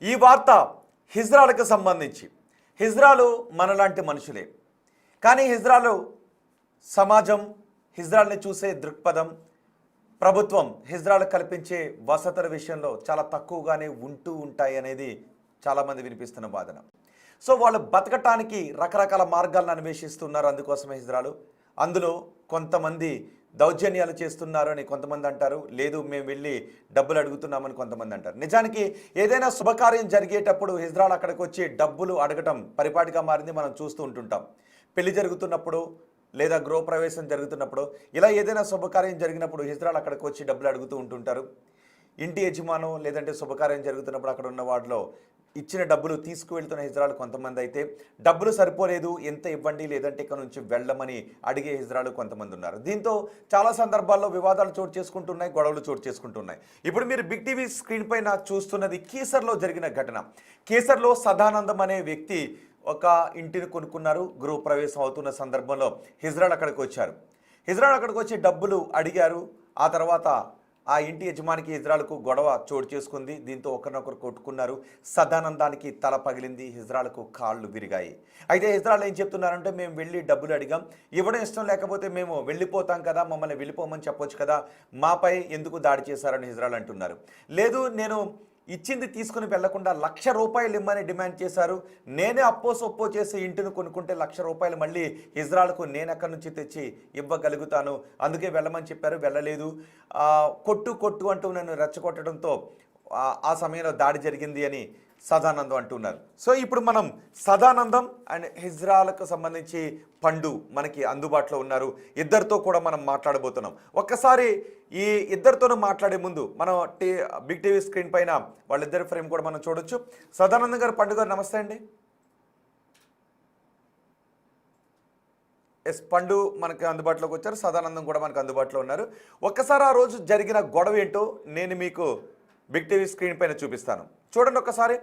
ఈ వార్త హిజ్రాలకు సంబంధించి. హిజ్రాలు మనలాంటి మనుషులే, కానీ హిజ్రాలు సమాజం, హిజ్రాల్ని చూసే దృక్పథం, ప్రభుత్వం హిజ్రాలకు కల్పించే వసతుల విషయంలో చాలా తక్కువగానే ఉంటాయి అనేది చాలామంది వినిపిస్తున్న వాదన. సో వాళ్ళు బతకటానికి రకరకాల మార్గాలను అన్వేషిస్తున్నారు. అందుకోసమే హిజ్రాలు. అందులో కొంతమంది దౌర్జన్యాలు చేస్తున్నారు అని కొంతమంది అంటారు, లేదు మేము వెళ్ళి డబ్బులు అడుగుతున్నామని కొంతమంది అంటారు. నిజానికి ఏదైనా శుభకార్యం జరిగేటప్పుడు హిజ్రాలు అక్కడికి వచ్చి డబ్బులు అడగటం పరిపాటిగా మారింది. మనం చూస్తూ ఉంటుంటాం. పెళ్లి జరుగుతున్నప్పుడు లేదా గృహప్రవేశం జరుగుతున్నప్పుడు ఇలా ఏదైనా శుభకార్యం జరిగినప్పుడు హిజ్రాలు అక్కడికి వచ్చి డబ్బులు అడుగుతూ ఉంటుంటారు. ఇంటి యజమానం లేదంటే శుభకార్యం జరుగుతున్నప్పుడు అక్కడ ఉన్న వాటిలో ఇచ్చిన డబ్బులు తీసుకువెళ్తున్న హిజ్రాలు కొంతమంది అయితే, డబ్బులు సరిపోలేదు ఎంత ఇవ్వండి లేదంటే ఇక్కడ నుంచి వెళ్ళమని అడిగే హిజ్రాలు కొంతమంది ఉన్నారు. దీంతో చాలా సందర్భాల్లో వివాదాలు చోటు చేసుకుంటున్నాయి, గొడవలు చోటు చేసుకుంటున్నాయి. ఇప్పుడు మీరు బిగ్ టీవీ స్క్రీన్ పైన చూస్తున్నది కీసర్లో జరిగిన ఘటన. కీసర్లో సదానందం అనే వ్యక్తి ఒక ఇంటిని కొనుక్కున్నారు. గృహప్రవేశం అవుతున్న సందర్భంలో హిజ్రాలు అక్కడికి వచ్చారు. హిజ్రాలు అక్కడికి వచ్చి డబ్బులు అడిగారు. ఆ తర్వాత ఆ ఇంటి యజమానికి హిజ్రాలకు గొడవ చోటు చేసుకుంది. దీంతో ఒకరినొకరు కొట్టుకున్నారు. సదానందానికి తల పగిలింది, హిజ్రాలకు కాళ్ళు విరిగాయి. అయితే హిజ్రాలు ఏం చెప్తున్నారంటే, మేము వెళ్ళి డబ్బులు అడిగాం, ఇవ్వడం ఇష్టం లేకపోతే మేము వెళ్ళిపోతాం కదా, మమ్మల్ని వెళ్ళిపోమని చెప్పొచ్చు కదా, మాపై ఎందుకు దాడి చేశారని హిజ్రాలు అంటున్నారు. లేదు, నేను ఇచ్చింది తీసుకుని వెళ్లకుండా ₹1,00,000 ఇమ్మని డిమాండ్ చేశారు. నేనే అప్పో సొప్పో చేసి ఇంటిని కొనుక్కుంటే ₹1,00,000 మళ్ళీ హిజ్రాలకు నేను ఎక్కడి నుంచి తెచ్చి ఇవ్వగలుగుతాను, అందుకే వెళ్ళమని చెప్పారు, వెళ్ళలేదు. కొట్టు అంటూ నన్ను రెచ్చగొట్టడంతో ఆ సమయంలో దాడి జరిగింది అని సదానందం అంటున్నారు. సో ఇప్పుడు మనం సదానందం అండ్ హిజ్రాలకు సంబంధించి పండు మనకి అందుబాటులో ఉన్నారు. ఇద్దరితో కూడా మనం మాట్లాడబోతున్నాం. ఒక్కసారి ఈ ఇద్దరితోనూ మాట్లాడే ముందు మనం బిగ్ టీవీ స్క్రీన్ పైన వాళ్ళిద్దరి ఫ్రేమ్ కూడా మనం చూడొచ్చు. సదానందం గారు, పండు గారు, నమస్తే అండి. పండు మనకి అందుబాటులోకి వచ్చారు, సదానందం కూడా మనకు అందుబాటులో ఉన్నారు. ఒక్కసారి ఆ రోజు జరిగిన గొడవ ఏంటో నేను మీకు బిగ్ టీవీ స్క్రీన్ పైన చూపిస్తాను. చూడండి ఒకసారి.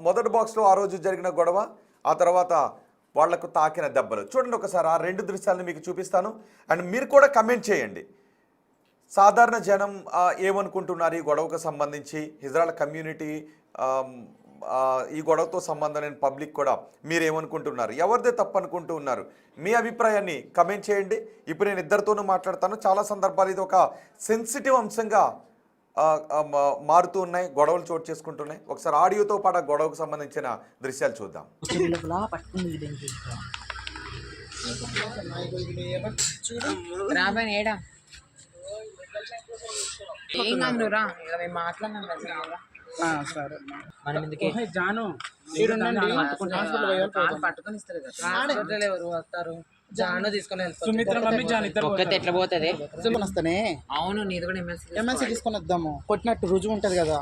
మొదటి బాక్స్లో ఆ రోజు జరిగిన గొడవ, ఆ తర్వాత వాళ్లకు తాకిన దెబ్బలు చూడండి ఒకసారి. ఆ రెండు దృశ్యాలను మీకు చూపిస్తాను. అండ్ మీరు కూడా కమెంట్ చేయండి. సాధారణ జనం ఏమనుకుంటున్నారు ఈ గొడవకు సంబంధించి, హిజ్రాల కమ్యూనిటీ ఈ గొడవతో సంబంధం లేని పబ్లిక్ కూడా మీరేమనుకుంటున్నారు, ఎవరిదే తప్పు అనుకుంటూ ఉన్నారు, మీ అభిప్రాయాన్ని కమెంట్ చేయండి. ఇప్పుడు నేను ఇద్దరితోనూ మాట్లాడతాను. చాలా సందర్భాలు ఇది ఒక సెన్సిటివ్ అంశంగా మారుతూ ఉన్నాయి, గొడవలు చోటు చేసుకుంటున్నాయి. ఒకసారి ఆడియోతో పాటు గొడవకు సంబంధించిన దృశ్యాలు చూద్దాం. పట్టుకొని ఇస్తారు ఎవరు వస్తారు, జాను తీసుకొని ఒక్కతే ఎట్లా పోతుంది వస్తానే. అవును, నీది కూడా ఎమ్మెల్సీ తీసుకొని వద్దాము, కొట్టినట్టు రుజువు ఉంటది కదా.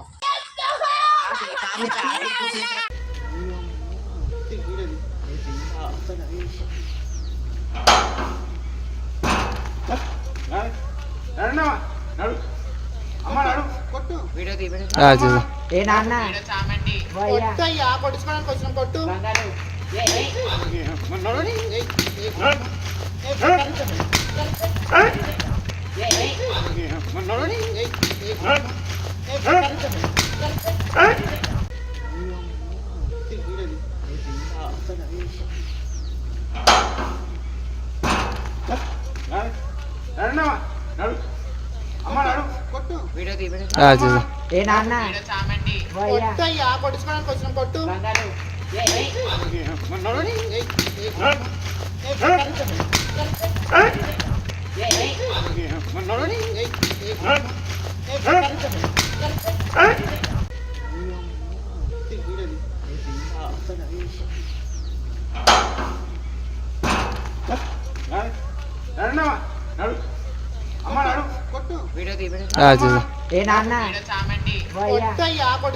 ఏ నాన్న కొట్టుకోవడానికి వచ్చిన కొట్టు ఏ నాన్న కొట్టుకోవడానికి వచ్చిన కొట్టు ఏ నాన్న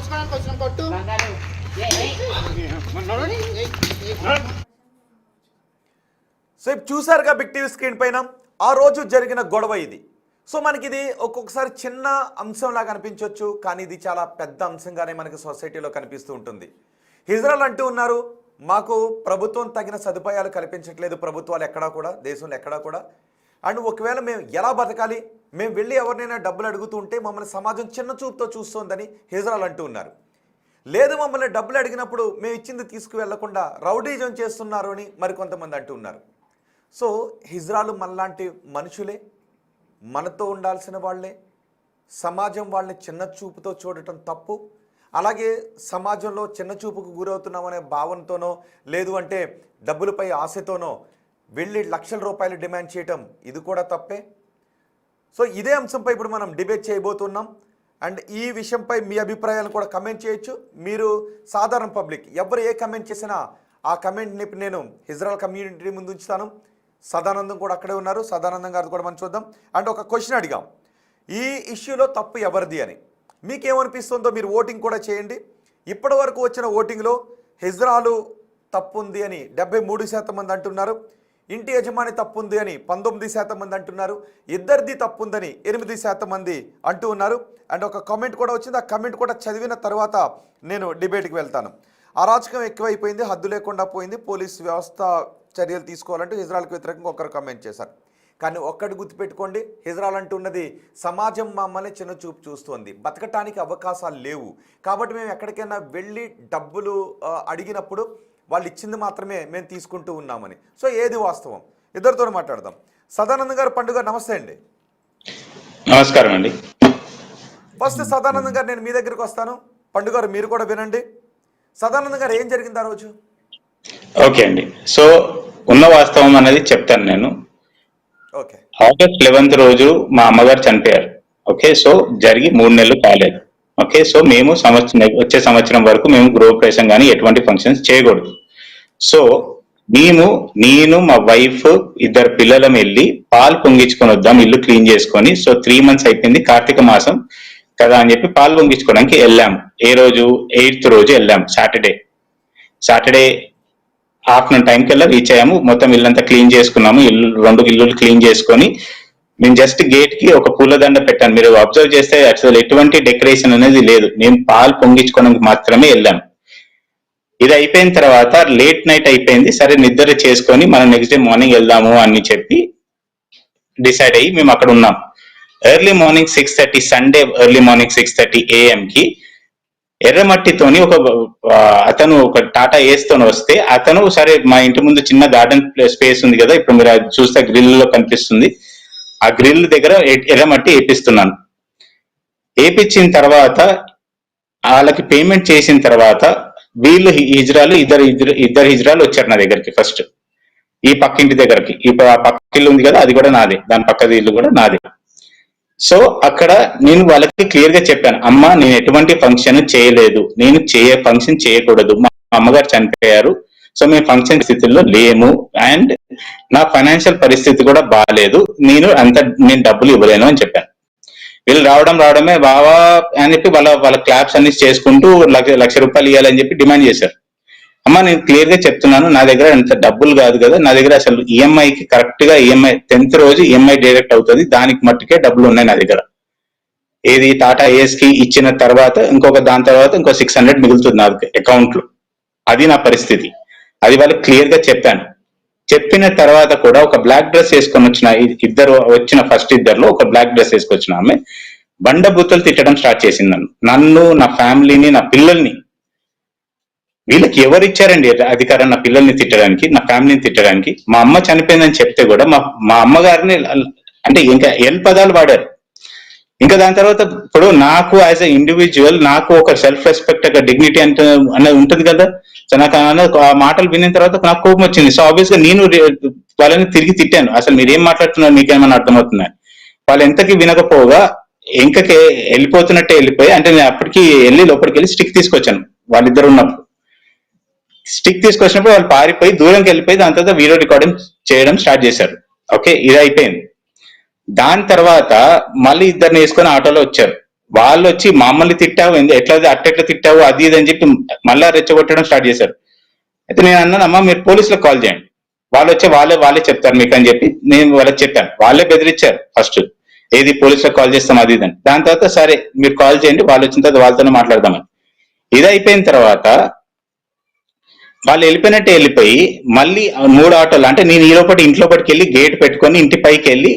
కొట్టుకోవడానికి వచ్చిన కొట్టు. సో చూసారుగా బిగ్ టీవీ స్క్రీన్ పైన ఆ రోజు జరిగిన గొడవ ఇది. సో మనకి ఇది ఒక్కొక్కసారి చిన్న అంశంలాగా అనిపించవచ్చు, కానీ ఇది చాలా పెద్ద అంశంగానే మనకి సొసైటీలో కనిపిస్తూ ఉంటుంది. హిజ్రాలు అంటూ ఉన్నారు, మాకు ప్రభుత్వం తగిన సదుపాయాలు కల్పించట్లేదు, ప్రభుత్వాలు ఎక్కడా కూడా, దేశంలో ఎక్కడా కూడా. అండ్ ఒకవేళ మేము ఎలా బతకాలి, మేము వెళ్ళి ఎవరినైనా డబ్బులు అడుగుతూ ఉంటే మమ్మల్ని సమాజం చిన్న చూపుతో చూస్తోందని హిజ్రాలు అంటూ ఉన్నారు. లేదు మమ్మల్ని డబ్బులు అడిగినప్పుడు మేము ఇచ్చింది తీసుకువెళ్లకుండా రౌడీజం చేస్తున్నారు అని మరికొంతమంది అంటున్నారు. సో హిజ్రాలు మనలాంటి మనుషులే, మనతో ఉండాల్సిన వాళ్ళే. సమాజం వాళ్ళని చిన్న చూపుతో చూడటం తప్పు. అలాగే సమాజంలో చిన్న చూపుకు గురవుతున్నామనే భావనతోనో లేదు అంటే డబ్బులపై ఆశతోనో వెళ్ళి లక్షల రూపాయలు డిమాండ్ చేయటం ఇది కూడా తప్పే. సో ఇదే అంశంపై ఇప్పుడు మనం డిబేట్ చేయబోతున్నాం. అండ్ ఈ విషయంపై మీ అభిప్రాయాలను కూడా కమెంట్ చేయొచ్చు. మీరు సాధారణ పబ్లిక్ ఎవరు ఏ కమెంట్ చేసినా ఆ కమెంట్ని నేను హిజ్రాల్ కమ్యూనిటీ ముందు ఉంచుతాను. సదానందం కూడా అక్కడే ఉన్నారు. సదానందం గారు కూడా మనం చూద్దాం. అండ్ ఒక క్వశ్చన్ అడిగాం, ఈ ఇష్యూలో తప్పు ఎవరిది అని. మీకేమనిపిస్తుందో మీరు ఓటింగ్ కూడా చేయండి. ఇప్పటి వరకు వచ్చిన ఓటింగ్లో హిజ్రాలు తప్పు ఉంది అని 73% మంది అంటున్నారు. ఇంటి యజమాని తప్పు ఉంది అని 19% మంది అంటున్నారు. ఇద్దరిది తప్పు ఉందని 8% మంది అంటూ ఉన్నారు. అండ్ ఒక కామెంట్ కూడా వచ్చింది. ఆ కామెంట్ కూడా చదివిన తర్వాత నేను డిబేట్కి వెళ్తాను. అరాచకం ఎక్కువైపోయింది, హద్దు లేకుండా పోయింది, పోలీసు వ్యవస్థ చర్యలు తీసుకోవాలంటూ హిజ్రాల్కి వ్యతిరేకంగా ఒకరు కామెంట్ చేశారు. కానీ ఒక్కటి గుర్తుపెట్టుకోండి, హిజ్రాల్ అంటున్నది సమాజం మమ్మల్ని చిన్న చూపు చూస్తుంది, బతకటానికి అవకాశాలు లేవు, కాబట్టి మేము ఎక్కడికైనా వెళ్ళి డబ్బులు అడిగినప్పుడు వాళ్ళు ఇచ్చింది మాత్రమే మేము తీసుకుంటూ ఉన్నామని. సో ఏది వాస్తవం? ఇద్దరితో మాట్లాడదాం. సదానందం గారు, పండుగ నమస్తే అండి. నమస్కారం అండి. ఫస్ట్ సదానందం గారు నేను మీ దగ్గరికి వస్తాను. పండుగ గారు మీరు కూడా వినండి. సదానందం గారు ఏం జరిగింది ఆ రోజు? ఓకే అండి, సో ఉన్న వాస్తవం అనేది చెప్తాను నేను. ఓకే. ఆగస్ట్ 11 రోజు మా అమ్మగారు చనిపోయారు. ఓకే, సో జరిగి 3 నెలలు కాలేదు. ఓకే, సో మేము వచ్చే సంవత్సరం వరకు మేము గృహప్రవేశం కానీ ఎటువంటి ఫంక్షన్స్ చేయకూడదు. సో నేను మా వైఫ్ 2 పిల్లలం వెళ్ళి పాలు పొంగించుకొని వద్దాం, ఇల్లు క్లీన్ చేసుకొని. సో 3 months అయిపోయింది, కార్తీక మాసం కదా అని చెప్పి పాలు పొంగించుకోవడానికి వెళ్ళాము. ఏ రోజు? 8th రోజు వెళ్ళాము, సాటర్డే ఆఫ్టర్నూన్ టైంకి వెళ్ళి రీచ్ అయ్యాము. మొత్తం ఇల్లంతా క్లీన్ చేసుకున్నాము. 2 ఇల్లులు క్లీన్ చేసుకొని నేను జస్ట్ గేట్ కి ఒక పూలదండ పెట్టాను. మీరు అబ్జర్వ్ చేస్తే అసలు ఎటువంటి డెకరేషన్ అనేది లేదు. నేను పాలు పొంగించుకోవడానికి మాత్రమే వెళ్ళాము. ఇది అయిపోయిన తర్వాత లేట్ నైట్ అయిపోయింది. సరే నిద్ర చేసుకొని మనం నెక్స్ట్ డే మార్నింగ్ వెళ్దాము అని చెప్పి డిసైడ్ అయ్యి మేము అక్కడ ఉన్నాం. Early morning 6:30 Sunday early morning 6:30 AM కి ఎర్రమట్టితోని అతను ఒక టాటా ఏస్తోని వస్తే అతను సరే మా ఇంటి ముందు చిన్న గార్డెన్ స్పేస్ ఉంది కదా, ఇప్పుడు మీరు అది చూస్తే గ్రిల్ లో కనిపిస్తుంది, ఆ గ్రిల్ దగ్గర ఎర్రమట్టి వేపిస్తున్నాను. వేపించిన తర్వాత వాళ్ళకి పేమెంట్ చేసిన తర్వాత వీళ్ళు హిజ్రాలు ఇద్దరు హిజ్రాలు వచ్చారు నా దగ్గరికి. ఫస్ట్ ఈ పక్కింటి దగ్గరికి, ఇప్పుడు ఆ పక్క ఇల్లు ఉంది కదా అది కూడా నాదే, దాని పక్కది ఇల్లు కూడా నాదే. సో అక్కడ నేను వాళ్ళకి క్లియర్ గా చెప్పాను, అమ్మ నేను ఎటువంటి ఫంక్షన్ చేయలేదు, నేను ఫంక్షన్ చేయకూడదు, మా అమ్మగారు చనిపోయారు, సో మేము ఫంక్షన్ స్థితిలో లేము, అండ్ నా ఫైనాన్షియల్ పరిస్థితి కూడా బాగాలేదు, నేను డబ్బులు ఇవ్వలేను అని చెప్పాను. వీళ్ళు రావడమే బావా అని చెప్పి వాళ్ళ క్లాప్స్ అన్ని చేసుకుంటూ లక్ష రూపాయలు ఇవ్వాలని చెప్పి డిమాండ్ చేశారు. అమ్మ నేను క్లియర్ గా చెప్తున్నాను, నా దగ్గర అంత డబ్బులు కాదు కదా, నా దగ్గర అసలు ఈఎంఐకి కరెక్ట్ గా 10th రోజు ఈఎంఐ డైరెక్ట్ అవుతుంది, దానికి మట్టుకే డబ్బులు ఉన్నాయి నా దగ్గర. ఏది టాటా ఏస్ కి ఇచ్చిన తర్వాత దాని తర్వాత ఇంకో 600 మిగులుతుంది నా అకౌంట్ లో. అది నా పరిస్థితి. అది వాళ్ళకి క్లియర్ గా చెప్పాను. చెప్పిన తర్వాత కూడా ఒక బ్లాక్ డ్రెస్ వేసుకొని వచ్చిన ఫస్ట్ ఇద్దరులో ఒక బ్లాక్ డ్రెస్ వేసుకొచ్చిన ఆమె బండబూతులు తిట్టడం స్టార్ట్ చేసింది నన్ను, నా ఫ్యామిలీని, నా పిల్లల్ని. వీళ్ళకి ఎవరు ఇచ్చారండి అధికారం నా పిల్లల్ని తిట్టడానికి, నా ఫ్యామిలీని తిట్టడానికి? మా అమ్మ చనిపోయిందని చెప్తే కూడా మా అమ్మగారిని అంటే ఇంకా పదాలు వాడారు. ఇంకా దాని తర్వాత ఇప్పుడు నాకు యాజ్ ఎ ఇండివిజువల్ నాకు ఒక సెల్ఫ్ రెస్పెక్ట్, ఒక డిగ్నిటీ అనేది ఉంటుంది కదా. సో నాకు ఆ మాటలు విన్న తర్వాత నాకు కోపం వచ్చింది. సో ఆబ్వియస్ గా నేను వాళ్ళని తిరిగి తిట్టాను, అసలు మీరేం మాట్లాడుతున్నారు, మీకేమైనా అర్థమవుతున్నాయి. వాళ్ళు ఎంతకి వినకపోగా ఇంకకి వెళ్ళిపోతున్నట్టే వెళ్ళిపోయి, అంటే నేను అప్పటికి లోపలికి వెళ్ళి స్టిక్ తీసుకొచ్చాను. వాళ్ళిద్దరు ఉన్నప్పుడు స్టిక్ తీసుకొచ్చినప్పుడు వాళ్ళు పారిపోయి దూరంకి వెళ్ళిపోయి దాని తర్వాత వీడియో రికార్డింగ్ చేయడం స్టార్ట్ చేశారు. ఓకే, ఇది అయిపోయింది. దాని తర్వాత మళ్ళీ ఇద్దరిని వేసుకొని ఆటోలో వచ్చారు. వాళ్ళు వచ్చి మమ్మల్ని తిట్టావు, అట్టెట్లా తిట్టావు, అది ఇది అని చెప్పి మళ్ళా రెచ్చగొట్టడం స్టార్ట్ చేశారు. అయితే నేను అన్నాను, అమ్మ మీరు పోలీసులకు కాల్ చేయండి, వాళ్ళు వచ్చి వాళ్ళే చెప్తారు మీకు అని చెప్పి నేను వాళ్ళకి చెప్పాను. వాళ్ళే బెదిరించారు ఫస్ట్, ఏది పోలీసులకు కాల్ చేస్తాం అది ఇదని. దాని తర్వాత సరే మీరు కాల్ చేయండి, వాళ్ళు వచ్చిన తర్వాత వాళ్ళతోనే మాట్లాడదామని. ఇది అయిపోయిన తర్వాత వాళ్ళు వెళ్ళిపోయి మళ్ళీ 3 ఆటోలు, అంటే నేను ఇంట్లోపటికి వెళ్ళి గేట్ పెట్టుకొని ఇంటి పైకి వెళ్ళి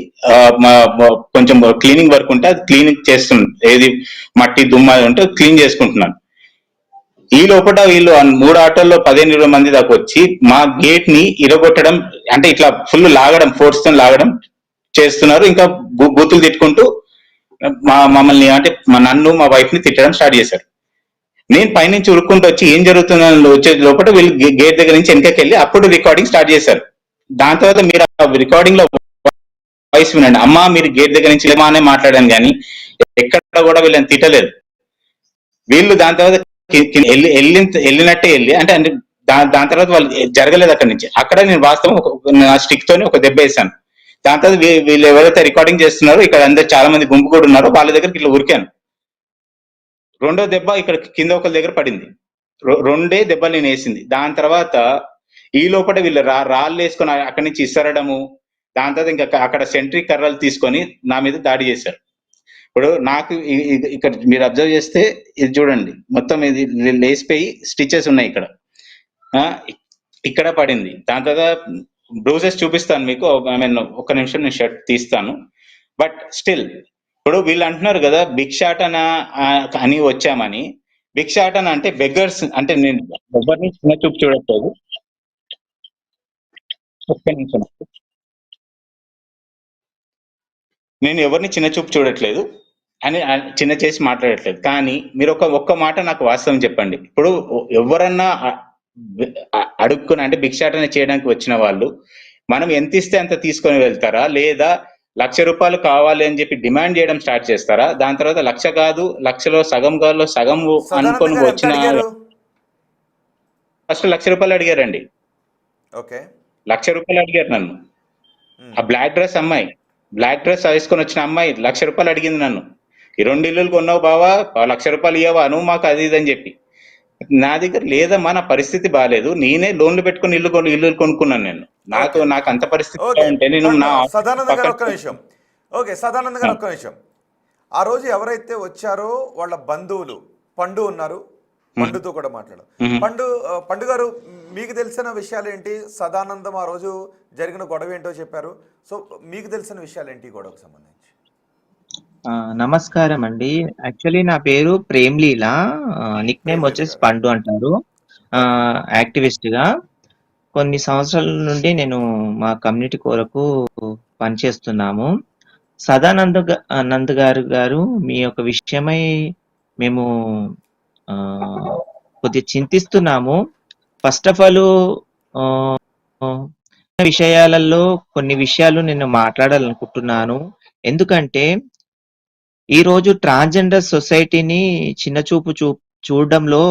కొంచెం క్లీనింగ్ వర్క్ ఉంటే అది క్లీనింగ్ చేస్తున్నాను, ఏది మట్టి దుమ్మ ఉంటే క్లీన్ చేసుకుంటున్నాను. ఈ లోపల వీళ్ళు 3 ఆటోల్లో 15-20 మంది దాకా వచ్చి మా గేట్ ని ఇరగొట్టడం, అంటే ఇట్లా ఫుల్ లాగడం, ఫోర్స్ తో లాగడం చేస్తున్నారు. ఇంకా బూతులు తిట్టుకుంటూ మమ్మల్ని, అంటే నన్ను మా వైఫ్ ని తిట్టడం స్టార్ట్ చేశారు. నేను పైనుంచి ఉరుక్కుంటూ వచ్చి ఏం జరుగుతుందని వచ్చే లోపల వీళ్ళు గేట్ దగ్గర నుంచి వెనకకి వెళ్ళి అప్పుడు రికార్డింగ్ స్టార్ట్ చేశారు. దాని తర్వాత మీరు ఆ రికార్డింగ్ లో వాయిస్ వినండి. అమ్మా మీరు గేట్ దగ్గర నుంచి అనే మాట్లాడాను కానీ ఎక్కడ కూడా వీళ్ళని తిట్టలేదు. వీళ్ళు దాని తర్వాత వెళ్ళినట్టే వెళ్ళి అంటే దాని తర్వాత వాళ్ళు జరగలేదు అక్కడి నుంచి. అక్కడ నేను వాస్తవం నా స్టిక్ తోని ఒక దెబ్బ వేసాను. దాని తర్వాత వీళ్ళు ఎవరైతే రికార్డింగ్ చేస్తున్నారో ఇక్కడ అందరు చాలా మంది గుంపు కూడా ఉన్నారో వాళ్ళ దగ్గరికి ఇట్లా ఉరికాను. రెండో దెబ్బ ఇక్కడ కింద ఒకరి దగ్గర పడింది. రెండే దెబ్బలు నేను వేసింది. దాని తర్వాత ఈ లోపల వీళ్ళు రాళ్ళు వేసుకొని అక్కడి నుంచి ఇసరడము, దాని తర్వాత ఇంకా అక్కడ సెంట్రీ కర్రలు తీసుకొని నా మీద దాడి చేశారు. ఇప్పుడు నాకు ఇక్కడ మీరు అబ్జర్వ్ చేస్తే ఇది చూడండి, మొత్తం ఇది లేసిపోయి స్టిచెస్ ఉన్నాయి ఇక్కడ, ఇక్కడ పడింది. దాని తర్వాత బ్రూజెస్ చూపిస్తాను మీకు. ఐ మీన్ ఒక్క నిమిషం నేను షర్ట్ తీస్తాను. బట్ స్టిల్ ఇప్పుడు వీళ్ళు అంటున్నారు కదా భిక్షాటన అని వచ్చామని. భిక్షాటన అంటే బెగ్గర్స్ అంటే నేను ఎవరిని చిన్న చూపు చూడట్లేదు. ఒక్క నిమిషం, నేను ఎవరిని చిన్న చూపు చూడట్లేదు అని చిన్న చేసి మాట్లాడట్లేదు. కానీ మీరు ఒక్క మాట నాకు వాస్తవం చెప్పండి. ఇప్పుడు ఎవరన్నా అడుక్కుని అంటే భిక్షాటన చేయడానికి వచ్చిన వాళ్ళు మనం ఎంత ఇస్తే అంత తీసుకొని వెళ్తారా, లేదా ₹1,00,000 కావాలి అని చెప్పి డిమాండ్ చేయడం స్టార్ట్ చేస్తారా? దాని తర్వాత 1,00,000 కాదు, 1,00,000లో సగం కాదు, సగం అనుకొని వచ్చిన ఫస్ట్ ₹1,00,000 అడిగారండి. ఓకే, ₹1,00,000 అడిగారు నన్ను. ఆ బ్లాక్ డ్రెస్ వేసుకొని వచ్చిన అమ్మాయి ₹1,00,000 అడిగింది నన్ను. ఈ 2 ఇల్లులు కొన్నావు బావా, ₹1,00,000 ఇవ్వవా నువ్వు మాకు, అది ఇది అని చెప్పి. నా దగ్గర లేదమ్మా, నా పరిస్థితి బాగాలేదు, నేనే లోన్లు పెట్టుకుని ఇల్లు కొనుక్కున్నాను. నేను నాకు అంత పరిస్థితి ఉంటే నేను సదానంద గారు ఒక్క నిమిషం. ఓకే, సదానంద గారు ఒక్క నిమిషం. ఆ రోజు ఎవరైతే వచ్చారో వాళ్ళ బంధువులు పండు ఉన్నారు, పండుతో కూడా మాట్లాడారు. పండు గారు, మీకు తెలిసిన విషయాలు ఏంటి? సదానందం ఆ రోజు జరిగిన గొడవ ఏంటో చెప్పారు. సో మీకు తెలిసిన విషయాలు ఏంటి గొడవకు సంబంధించి? నమస్కారం అండి. యాక్చువల్లీ నా పేరు ప్రేమ్లీలా, నిక్ నేమ్ వచ్చేసి పండు అంటారు. యాక్టివిస్ట్ గా కొన్ని సంవత్సరాల నుండి నేను మా కమ్యూనిటీ కొరకు పనిచేస్తున్నాము. నంద్ గారు మీ యొక్క విషయమై మేము కొద్దిగా చింతిస్తున్నాము. ఫస్ట్ ఆఫ్ ఆల్ విషయాలలో కొన్ని విషయాలు నేను మాట్లాడాలనుకుంటున్నాను. ఎందుకంటే ఈ రోజు ట్రాన్స్జెండర్ సొసైటీని చిన్న చూపు చూడడంలో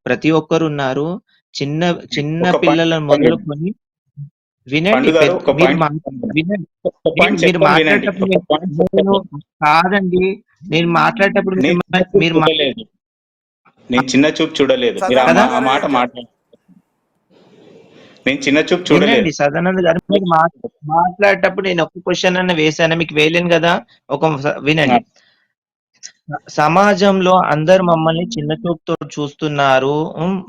ప్రతి ఒక్కరు ఉన్నారు. చిన్న పిల్లలను మొదలుకొని వినండి, మీరు మాట్లాడేటప్పుడు కాదండి, నేను మాట్లాడేటప్పుడు మీరు నేను చిన్న చూపు చూడలేదు. ఆ మాట మాట్లాడు, నేను చిన్న చూపు చూడలేదు. సదానంద్ గారు, మీరు మాట్లాడేటప్పుడు నేను ఒక్క క్వశ్చన్ అన్న వేసాను, మీకు వేయలేను కదా. వినండి, సమాజంలో అందరు మమ్మల్ని చిన్న చూపుతో చూస్తున్నారు.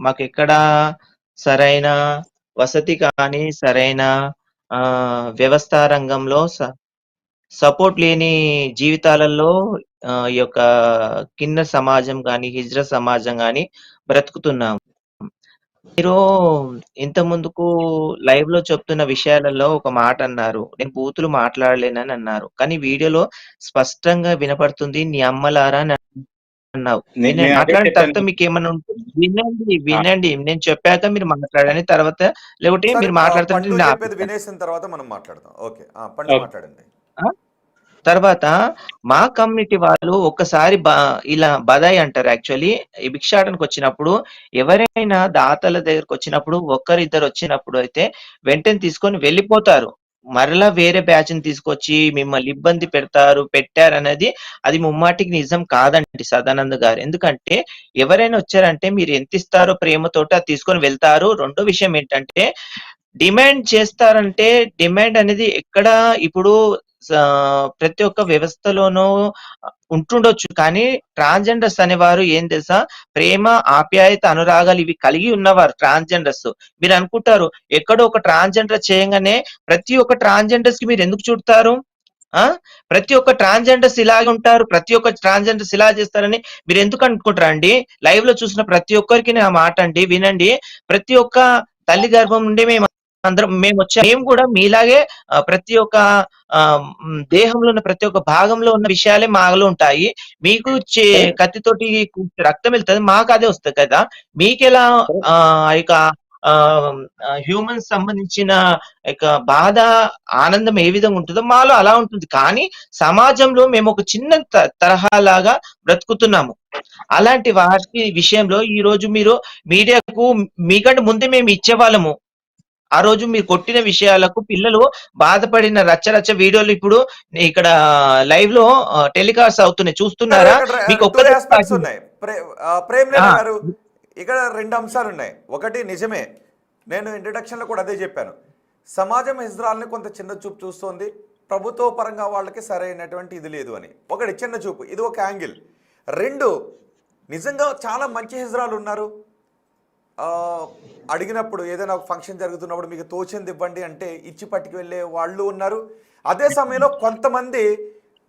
మాకు ఎక్కడ సరైన వసతి కానీ, సరైన వ్యవస్థ రంగంలో సపోర్ట్ లేని జీవితాలలో ఈ యొక్క కింద సమాజం కానీ, హిజ్రా సమాజం కానీ బ్రతుకుతున్నాము. మీరు ఇంత ముందుకు లైవ్ లో చెప్తున్న విషయాలలో ఒక మాట అన్నారు, నేను బూతులు మాట్లాడలేనని అన్నారు. కానీ వీడియోలో స్పష్టంగా వినపడుతుంది నీ అమ్మలారా అని అన్నావు. నేను మాట్లాడిన తర్వాత మీకు ఏమన్నా ఉంటుంది వినండి, నేను చెప్పాక మీరు మాట్లాడని, తర్వాత లేకపోతే మీరు మాట్లాడుతుంటే వినేసిన తర్వాత మనం మాట్లాడదాం. ఓకే, పండు మాట్లాడండి. తర్వాత మా కమ్యూనిటీ వాళ్ళు ఒక్కసారి ఇలా బదాయి అంటారు. యాక్చువల్లీ ఈ భిక్షాటనకు వచ్చినప్పుడు ఎవరైనా దాతల దగ్గరకు వచ్చినప్పుడు ఒక్కరిద్దరు వచ్చినప్పుడు అయితే వెంటనే తీసుకొని వెళ్ళిపోతారు. మరలా వేరే బ్యాచ్ ని తీసుకొచ్చి మిమ్మల్ని ఇబ్బంది పెట్టారనేది అది ముమ్మాటికి నిజం కాదండి సదానంద్ గారు. ఎందుకంటే ఎవరైనా వచ్చారంటే మీరు ఎంత ఇస్తారో ప్రేమతోటి అది తీసుకొని వెళ్తారు. రెండో విషయం ఏంటంటే డిమాండ్ చేస్తారంటే డిమాండ్ అనేది ఎక్కడ ఇప్పుడు ప్రతి ఒక్క వ్యవస్థలోనూ ఉంటుండొచ్చు. కానీ ట్రాన్స్జెండర్స్ అనేవారు ఏం తెలుసా, ప్రేమ, ఆప్యాయత, అనురాగాలు ఇవి కలిగి ఉన్నవారు ట్రాన్స్జెండర్స్. మీరు అనుకుంటారు ఎక్కడో ఒక ట్రాన్స్జెండర్ చేయగానే ప్రతి ఒక్క ట్రాన్స్జెండర్స్ కి మీరు ఎందుకు చూడతారు? ఆ ప్రతి ఒక్క ట్రాన్స్జెండర్స్ ఇలాగే ఉంటారు, ప్రతి ఒక్క ట్రాన్స్జెండర్స్ ఇలా చేస్తారని మీరు ఎందుకు అనుకుంటారా అండి? లైవ్ లో చూసిన ప్రతి ఒక్కరికి నా మాట అండి వినండి. ప్రతి ఒక్క తల్లి గర్భం నుండి మేము వచ్చాం. మేము కూడా మీలాగే ప్రతి ఒక్క దేహంలో ఉన్న ప్రతి ఒక్క భాగంలో ఉన్న విషయాలే మాలో ఉంటాయి. మీకు కత్తితోటి రక్తం వెళ్తుంది, మాకు అదే వస్తుంది కదా. మీకెలా ఇక హ్యూమన్స్ సంబంధించిన ఇక బాధ, ఆనందం ఏ విధంగా ఉంటుందో మాలో అలా ఉంటుంది. కానీ సమాజంలో మేము ఒక చిన్న తరహా లాగా బ్రతుకుతున్నాము. అలాంటి వాటి విషయంలో ఈ రోజు మీరు మీడియాకు మీకంటే ముందే మేము ఇచ్చేవాళ్ళము. ఆ రోజు మీరు కొట్టిన విషయాలకు పిల్లలు బాధపడిన రచ్చ వీడియోలు ఇప్పుడు ఇక్కడ లైవ్ లో టెలికాస్ట్ అవుతున్నాయి, చూస్తున్నారా? మీకు టూ ఒక్కటే ఆస్పెక్ట్స్ ఉన్నాయి. ప్రేమ్లేఖ గారు, ఇక్కడ 2 అంశాలు ఉన్నాయి. ఒకటి నిజమే, నేను ఇంట్రడక్షన్లో కూడా అదే చెప్పాను. సమాజం హిజ్రాల్ని కొంత చిన్న చూపు చూస్తోంది, ప్రభుత్వ పరంగా వాళ్ళకి సరైనటువంటి ఇది లేదు అని. ఒకటి చిన్న చూపు, ఇది ఒక యాంగిల్. 2, నిజంగా చాలా మంచి హిజ్రాలు ఉన్నారు. అడిగినప్పుడు ఏదైనా ఒక ఫంక్షన్ జరుగుతున్నప్పుడు మీకు తోచింది ఇవ్వండి అంటే ఇచ్చి పట్టుకు వెళ్ళే వాళ్ళు ఉన్నారు. అదే సమయంలో కొంతమంది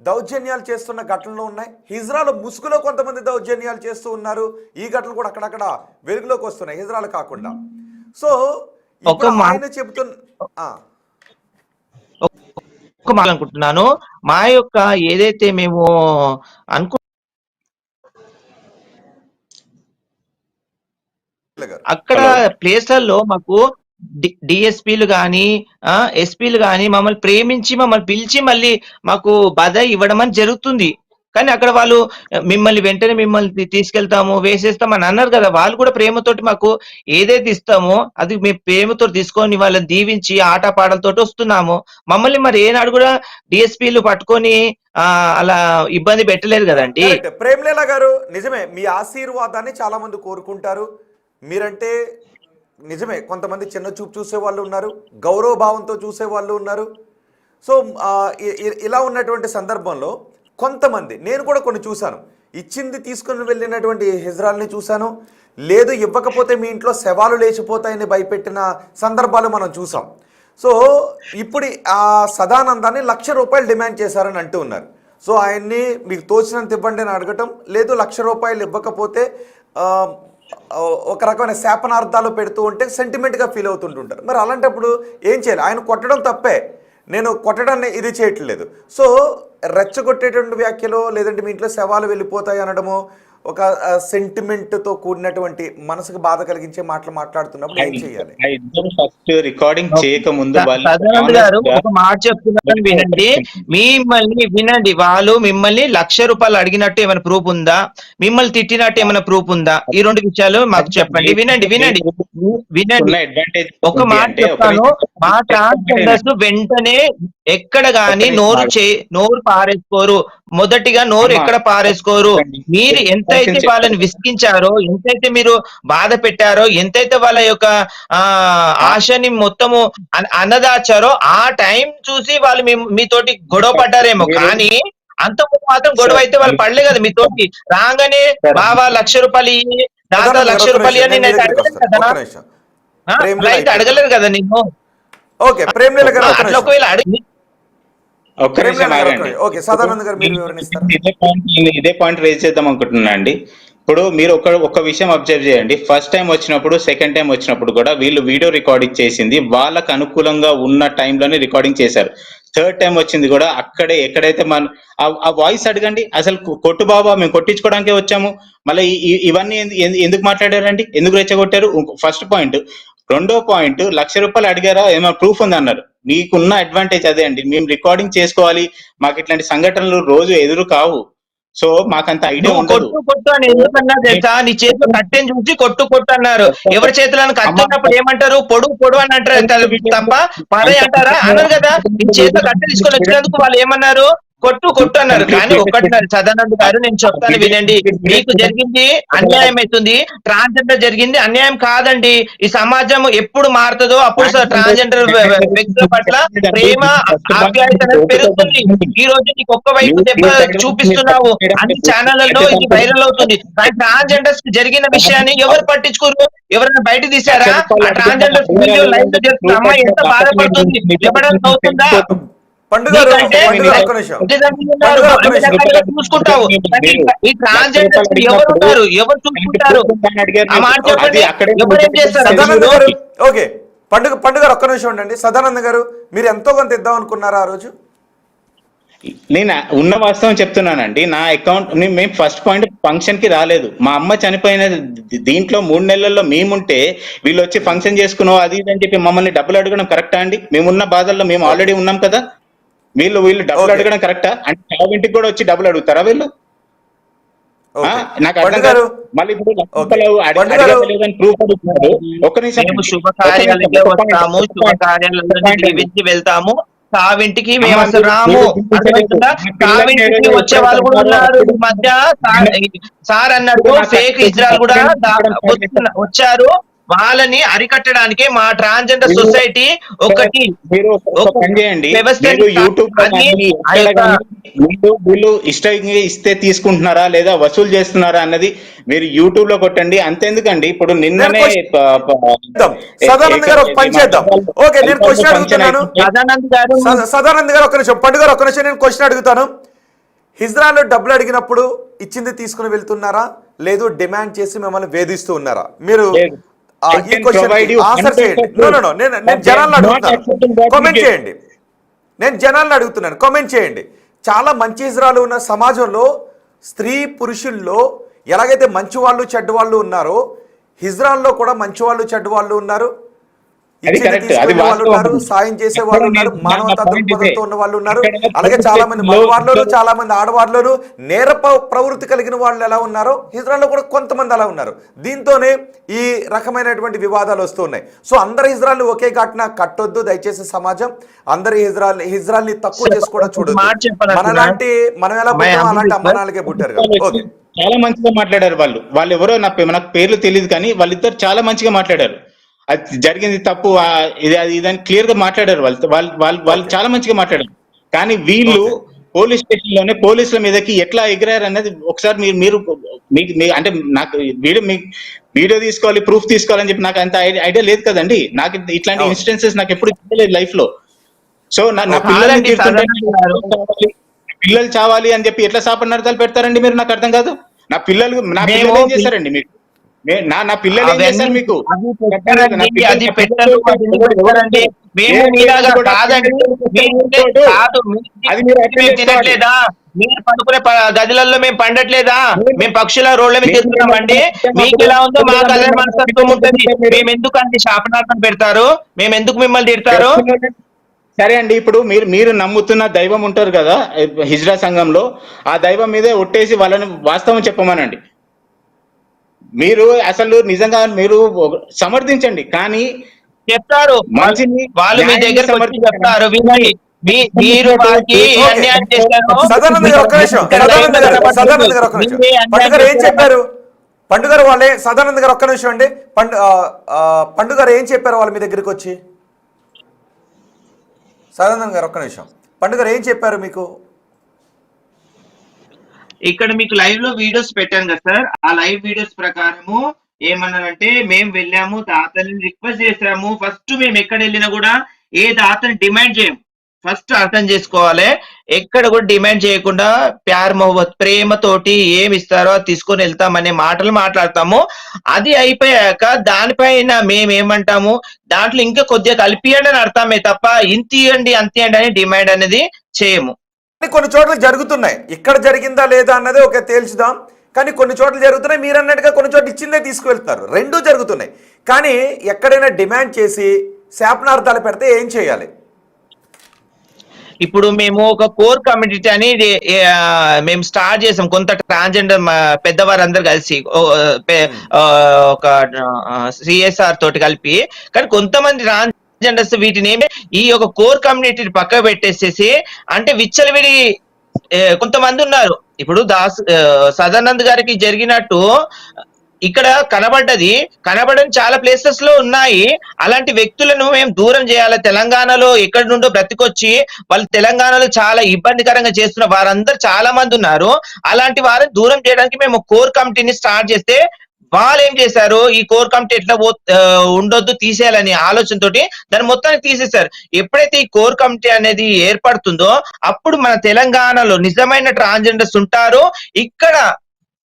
దౌర్జన్యాలు చేస్తున్న ఘటనలు ఉన్నాయి. హిజ్రాలు ముసుగులో కొంతమంది దౌర్జన్యాలు చేస్తూ ఉన్నారు. ఈ ఘటనలు కూడా అక్కడక్కడ వెలుగులోకి వస్తున్నాయి, హిజ్రాలు కాకుండా. సో ఇప్పుడు ఆయన అనుకుంటున్నాను, మా యొక్క ఏదైతే మేము అక్కడ ప్లేస్లలో మాకు డిఎస్పీలు గాని ఎస్పీలు గాని మమ్మల్ని ప్రేమించి మమ్మల్ని పిలిచి మళ్ళీ మాకు బదాయి ఇవ్వడం అని జరుగుతుంది. కానీ అక్కడ వాళ్ళు వెంటనే మిమ్మల్ని తీసుకెళ్తాము, వేసేస్తాం అని అన్నారు కదా. వాళ్ళు కూడా ప్రేమతోటి మాకు ఏదైతే ఇస్తామో అది మేము ప్రేమతో తీసుకొని వాళ్ళని దీవించి ఆటపాటలతో వస్తున్నాము. మమ్మల్ని మరి ఏనాడు కూడా డిఎస్పీలు పట్టుకొని అలా ఇబ్బంది పెట్టలేదు కదండి. ప్రేమ్లేఖ గారు, నిజమే, మీ ఆశీర్వాదాన్ని చాలా మంది కోరుకుంటారు. మీరంటే నిజమే, కొంతమంది చిన్న చూపు చూసే వాళ్ళు ఉన్నారు, గౌరవ భావంతో చూసే వాళ్ళు ఉన్నారు. సో ఇలా ఉన్నటువంటి సందర్భంలో కొంతమంది, నేను కూడా కొన్ని చూశాను, ఇచ్చింది తీసుకుని వెళ్ళినటువంటి హిజ్రాల్ని చూశాను. లేదు ఇవ్వకపోతే మీ ఇంట్లో శవాలు లేచిపోతాయని భయపెట్టిన సందర్భాలు మనం చూసాం. సో ఇప్పుడు ఆ సదానందాన్ని ₹1,00,000 డిమాండ్ చేశారని అంటూ ఉన్నారు. సో ఆయన్ని మీకు తోచినంత ఇవ్వండి అని అడగటం, లేదు ₹1,00,000 ఇవ్వకపోతే ఒక రకమైన శాపనార్థాలు పెడుతూ ఉంటే సెంటిమెంట్గా ఫీల్ అవుతుంటుంటారు. మరి అలాంటప్పుడు ఏం చేయాలి? ఆయన కొట్టడం తప్పే, నేను కొట్టడాన్ని ఇది చేయట్లేదు. సో రెచ్చగొట్టేటువంటి వ్యాఖ్యలు, లేదంటే మీ ఇంట్లో శవాలు వెళ్ళిపోతాయి అనడము, ఒక సెంటిమెంట్తో కూడినటువంటి మనసుకు బాధ కలిగించే మాటలు మాట్లాడుతున్నప్పుడు ఏం చేయాలి? ఫస్ట్ రికార్డింగ్ చేయక ముందు గారు ఒక మాట చెప్తున్నాను వినండి. వినండి, వాళ్ళు మిమ్మల్ని ₹1,00,000 అడిగినట్టు ఏమైనా ప్రూఫ్ ఉందా? మిమ్మల్ని తిట్టినట్టు ఏమైనా ప్రూఫ్ ఉందా? ఈ 2 విషయాలు మాకు చెప్పండి. వినండి. ఒక మాట చెప్తాను, మా ట్రాన్స్జెండర్స్ వెంటనే ఎక్కడ గాని నోరు పారేసుకోరు. మొదటిగా నోరు ఎక్కడ పారేసుకోరు. మీరు ఎంతైతే వాళ్ళని విసిగించారో, ఎంతైతే మీరు బాధ పెట్టారో, ఎంతైతే వాళ్ళ యొక్క ఆశని మొత్తము అన్నదాచారో, ఆ టైం చూసి వాళ్ళు మీతోటి గొడవ పడ్డారేమో. కానీ అంత మాత్రం గొడవ అయితే వాళ్ళు పడలే కదా మీతోటి. రాగానే బావా ₹1,00,000 దాదా ₹1,00,000 అని నేను అడగలేదు కదా. అయితే అడగలేదు కదా నేను. ఓకే, ప్రేమ్లేఖ గారు ఒకవేళ అడిగి ఇదే పాయింట్ రేజ్ చేద్దాం అనుకుంటున్నా అండి. ఇప్పుడు మీరు ఒక విషయం అబ్జర్వ్ చేయండి. ఫస్ట్ టైం వచ్చినప్పుడు, సెకండ్ టైం వచ్చినప్పుడు కూడా వీళ్ళు వీడియో రికార్డింగ్ చేసింది వాళ్ళకు అనుకూలంగా ఉన్న టైంలోనే రికార్డింగ్ చేశారు. థర్డ్ టైం వచ్చింది కూడా అక్కడే, ఎక్కడైతే ఆ వాయిస్ అడగండి. అసలు కొట్టు బాబా, మేము కొట్టించుకోవడానికే వచ్చాము, మళ్ళీ ఇవన్నీ ఎందుకు మాట్లాడారండి, ఎందుకు రెచ్చగొట్టారు? First point. రెండో పాయింట్, ₹1,00,000 అడిగారా, ఏమైనా ప్రూఫ్ ఉంది అన్నారు. మీకున్న అడ్వాంటేజ్ అదే అండి, మేము రికార్డింగ్ చేసుకోవాలి, మాకు ఇట్లాంటి సంఘటనలు రోజు ఎదురు కావు. సో మాకంత ఐడియా ఉండదు. కొట్టు అని ఎందుకన్నా తెలుసా? నీ చేతిలో కట్టెని చూసి కొట్టు అన్నారు. ఎవరి చేతిలో కట్టున్నప్పుడు ఏమంటారు? పొడు అని అంటారు తప్ప పరే అంటారా? అన్నారు కదా. నీ చేతిలో కట్టె తీసుకొని వచ్చినందుకు వాళ్ళు ఏమన్నారు? కొట్టు అన్నారు. కానీ ఒకటిన్నారు సదానంద్ గారు, నేను చెప్తాను వినండి. మీకు జరిగింది అన్యాయం అవుతుంది, ట్రాన్స్జెండర్ జరిగింది అన్యాయం కాదండి. ఈ సమాజం ఎప్పుడు మారుతుందో అప్పుడు ట్రాన్స్జెండర్ వ్యక్తుల పట్ల ప్రేమ, ఆప్యాయత పెరుగుతుంది. ఈ రోజు నీకు ఒక్క వైపు దెబ్బ చూపిస్తున్నావు, అన్ని ఛానళ్లలో ఇది వైరల్ అవుతుంది. కానీ ట్రాన్స్జెండర్స్ జరిగిన విషయాన్ని ఎవరు పట్టించుకోరు. ఎవరైనా బయట తీసారా? ఆ ట్రాన్స్జెండర్ లైఫ్ లో జరుగుతున్న అమ్మాయి ఎంత బాధపడుతుంది, చెప్పడానికి అవుతుందా? పండు గారు నీకంటే పండు గారు ఒక్క నిమిషం తల్లిదండ్రులు పండు ఉన్నారు, గారు ఒక్క అన్ని నిమిషం రకాలుగా చూసుకుంటావు. కానీ ఈ ట్రాన్స్జెండర్స్ ఎవరు ఉన్నారు, ఎవరు చూసుకుంటారు? ఆ మాట చెప్పండి, ఎవరేం చేస్తారు? సదానంద గారు ఓకే పండు గారు ఒక్క నిమిషం ఉండండి. సదానంద గారు మీరు ఎంతో కొంత ఇద్దాం అనుకున్నారా ఆ రోజు? నేను ఉన్న వాస్తవం చెప్తున్నానండి. నా అకౌంట్ మేము ఫస్ట్ పాయింట్ ఫంక్షన్ కి రాలేదు. మా అమ్మ చనిపోయిన దీంట్లో 3 నెలల్లో మేముంటే వీళ్ళు వచ్చి ఫంక్షన్ చేసుకున్నావు అది ఇది అని చెప్పి మమ్మల్ని డబ్బులు అడగడం కరెక్టా అండి? మేమున్న బాధల్లో మేము ఆల్రెడీ ఉన్నాం కదా. వీళ్ళు డబ్బులు అడగడం కరెక్టా? అంటే చావింటికి కూడా వచ్చి డబ్బులు అడుగుతారా వీళ్ళు? నాకు అర్థం కాదు. మళ్ళీ ఇప్పుడు ప్రూఫ్ అడుగుతున్నారు. ఒక్క నిమిషం, శుభకార్యాలకే వస్తాము, శుభకార్యాలకి వెళ్తాము, సావింటికి మేము అసలు రాము. సావింటికి వచ్చే వాళ్ళు కూడా ఉన్నారు ఈ మధ్య. సార్ అన్నట్టు ఫేక్ ఇజ్రాయల్ కూడా వచ్చారు. వాళ్ళని అరికట్టడానికి మా ట్రాన్స్జెండర్ సొసైటీ ఒకటి వీళ్ళు ఇస్తే తీసుకుంటున్నారా లేదా వసూలు చేస్తున్నారా అన్నది మీరు యూట్యూబ్ లో కొట్టండి. అంతెందుకండి, ఇప్పుడు నిన్ననే సదానంద్ గారు ఒక పని చేద్దాం. ఓకే, నేను క్వశ్చన్ అడుగుతున్నాను. సదానంద్ గారు ఒక్క నిమిషం, పండు గారు ఒక్క నిమిషం, నేను క్వశ్చన్ అడుగుతాను. హిజ్రాలో డబ్బులు అడిగినప్పుడు ఇచ్చింది తీసుకుని వెళ్తున్నారా, లేదు డిమాండ్ చేసి మిమ్మల్ని వేధిస్తూ ఉన్నారా? మీరు ఈ క్వశ్చన్ ఆన్సర్ చేయండి. నేను జనాలను అడుగుతున్నాను, కామెంట్ చేయండి. నేను జనాలను అడుగుతున్నాను, కామెంట్ చేయండి. చాలా మంచి హిజ్రాలు ఉన్న సమాజంలో స్త్రీ పురుషుల్లో ఎలాగైతే మంచి వాళ్ళు చెడ్డ వాళ్ళు ఉన్నారో, హిజ్రాల్లో కూడా మంచి వాళ్ళు చెడ్డ వాళ్ళు ఉన్నారు, వాళ్ళు ఉన్నారు, సాయం చేసే వాళ్ళు ఉన్నారు, మానవతా దృక్పథంతో ఉన్న వాళ్ళు ఉన్నారు. అలాగే చాలా మంది మగవాళ్ళలోను చాలా మంది ఆడవాళ్ళలోను నేర ప్రవృత్తి కలిగిన వాళ్ళు ఎలా ఉన్నారో హిజ్రాల్లో కూడా కొంతమంది అలా ఉన్నారు. దీంతోనే ఈ రకమైనటువంటి వివాదాలు వస్తూ ఉన్నాయి. సో అందరు హిజ్రాల్ని ఒకే ఘటన కట్టొద్దు దయచేసి సమాజం. అందరి హిజ్రాల్ని తక్కువ చేసి కూడా చూడొద్దు. మనలాంటి మనం ఎలా పుట్టామో అలాంటి అమ్మనాలకే పుట్టారు కదా. ఓకే, చాలా మంచిగా మాట్లాడారు వాళ్ళు ఎవరో నాకు పేర్లు తెలియదు, కానీ వాళ్ళిద్దరు చాలా మంచిగా మాట్లాడారు. అది జరిగింది తప్పు ఇదని క్లియర్ గా మాట్లాడారు. వాళ్ళు చాలా మంచిగా మాట్లాడారు. కానీ వీళ్ళు పోలీస్ స్టేషన్ లోనే పోలీసుల మీదకి ఎట్లా ఎగిరారు అన్నది ఒకసారి మీరు అంటే నాకు వీడియో తీసుకోవాలి, ప్రూఫ్ తీసుకోవాలని చెప్పి నాకు అంత ఐడియా లేదు కదండి. నాకు ఇట్లాంటి ఇన్సిడెన్సెస్ నాకు ఎప్పుడు తెలియలేదు లైఫ్ లో. సో నా పిల్లలు చావాలి అని చెప్పి ఎట్లా శాపనార్థాలు పెడతారండి మీరు? నాకు అర్థం కాదు. నా పిల్లలు ఏం చేశారండి మీకు? నా పిల్లలు ఏం చేశారు మీకు? తినట్లేదా? మీరు పడుకునే గదులలో మేము పండట్లేదా? మేము పక్షుల రోడ్ల మీద తిరుగుతున్నామండి. మీకు ఎలా ఉందో మాకు అదే మనస్తత్వం ఉంటుంది. మేము ఎందుకు అంటే శాపనార్థం పెడతారు? మేము ఎందుకు మిమ్మల్ని తిడతారు? సరే అండి, ఇప్పుడు మీరు నమ్ముతున్న దైవం ఉంటారు కదా హిజ్రా సంఘంలో, ఆ దైవం మీదే ఒట్టేసి వాళ్ళని వాస్తవం చెప్పమనండి. మీరు అసలు నిజంగా మీరు సమర్థించండి, కానీ చెప్తారు మంచిని వాళ్ళు మీ దగ్గర చెప్తారు. మీరు అన్యాయం చేశారు. ఏం చెప్పారు పండు గారు? వాళ్ళే సదానంద్ గారు ఒక్క నిమిషం అండి. పండు గారు ఏం చెప్పారు వాళ్ళు మీ దగ్గరికి వచ్చి? సదానంద్ గారు ఒక్క నిమిషం, పండు గారు ఏం చెప్పారు మీకు? ఇక్కడ మీకు లైవ్ లో వీడియోస్ పెట్టాను కదా సార్, ఆ లైవ్ వీడియోస్ ప్రకారము ఏమన్నారంటే, మేము వెళ్ళాము, దాతని రిక్వెస్ట్ చేసాము. ఫస్ట్ మేము ఎక్కడ వెళ్ళినా కూడా ఏ దాతని డిమాండ్ చేయము. ఫస్ట్ అర్థం చేసుకోవాలి, ఎక్కడ కూడా డిమాండ్ చేయకుండా ప్యార్ మొహబ్బత్ ప్రేమతోటి ఏమి ఇస్తారో అది తీసుకొని వెళ్తామనే మాటలు మాట్లాడతాము. అది అయిపోయాక దానిపైన మేమేమంటాము, దాంట్లో ఇంకా కొద్దిగా కలిపియండి అని అర్థమే తప్ప ఇంత ఇవ్వండి అంత ఇవ్వండి అని డిమాండ్ అనేది చేయము. కొన్ని చోట్ల జరుగుతున్నాయి, ఇక్కడ జరిగిందా లేదా అన్నది ఒక తేల్చుదాం. కానీ కొన్ని చోట్ల జరుగుతున్నాయి, మీరు అన్నట్టుగా కొన్ని చోట్ల ఇచ్చిందే తీసుకువెళ్తున్నారు, రెండూ జరుగుతున్నాయి. కానీ ఎక్కడైనా డిమాండ్ చేసి శాపనార్థాలు పెడితే ఏం చేయాలి? ఇప్పుడు మేము ఒక కోర్ కమ్యూనిటీ అని మేము స్టార్ట్ చేసాం. కొంత ట్రాన్స్జెండర్ పెద్దవారందరూ కలిసి ఒక సిఎస్ఆర్ తోటి కలిపి. కానీ కొంతమంది ట్రాన్స్జెండర్స్ వీటిని ఈ యొక్క కోర్ కమ్యూనిటీని పక్క పెట్టేసేసి అంటే విచ్చలవిడి కొంతమంది ఉన్నారు. ఇప్పుడు సదానంద్ గారికి జరిగినట్టు ఇక్కడ కనబడని చాలా ప్లేసెస్ లో ఉన్నాయి. అలాంటి వ్యక్తులను మేము దూరం చేయాలి. తెలంగాణలో ఎక్కడి నుండో బ్రతికొచ్చి వాళ్ళు తెలంగాణలో చాలా ఇబ్బందికరంగా చేస్తున్న వారందరూ చాలా మంది ఉన్నారు. అలాంటి వారిని దూరం చేయడానికి మేము కోర్ కమిటీని స్టార్ట్ చేస్తే వాళ్ళు ఏం చేశారు, ఈ కోర్ కమిటీ ఎట్లా ఉండొద్దు తీసేయాలని ఆలోచనతోటి దాన్ని మొత్తాన్ని తీసేశారు. ఎప్పుడైతే ఈ కోర్ కమిటీ అనేది ఏర్పడుతుందో అప్పుడు మన తెలంగాణలో నిజమైన ట్రాన్స్జెండర్స్ ఉంటారు. ఇక్కడ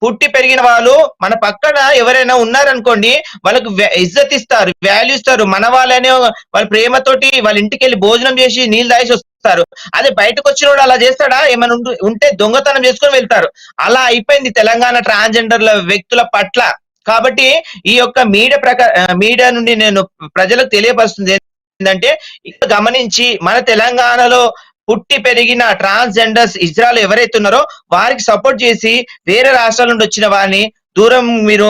పుట్టి పెరిగిన వాళ్ళు మన పక్కన ఎవరైనా ఉన్నారనుకోండి, వాళ్ళకు ఇజ్జత్ ఇస్తారు, వాల్యూ ఇస్తారు. మన వాళ్ళనే వాళ్ళ ప్రేమతోటి వాళ్ళ ఇంటికి వెళ్ళి భోజనం చేసి నీళ్ళు తాగేసి వస్తారు. అదే బయటకు వచ్చిన వాడు అలా చేస్తాడా? ఏమైనా ఉంటే దొంగతనం చేసుకొని వెళ్తారు. అలా అయిపోయింది తెలంగాణ ట్రాన్స్జెండర్ల వ్యక్తుల పట్ల. కాబట్టి ఈ యొక్క మీడియా నుండి నేను ప్రజలకు తెలియపరుస్తుంది ఏంటంటే, ఇక్కడ గమనించి మన తెలంగాణలో పుట్టి పెరిగిన ట్రాన్స్జెండర్స్ ఇజ్రాయల్ ఎవరైతే ఉన్నారో వారికి సపోర్ట్ చేసి వేరే రాష్ట్రాల నుండి వచ్చిన వారిని దూరం మీరు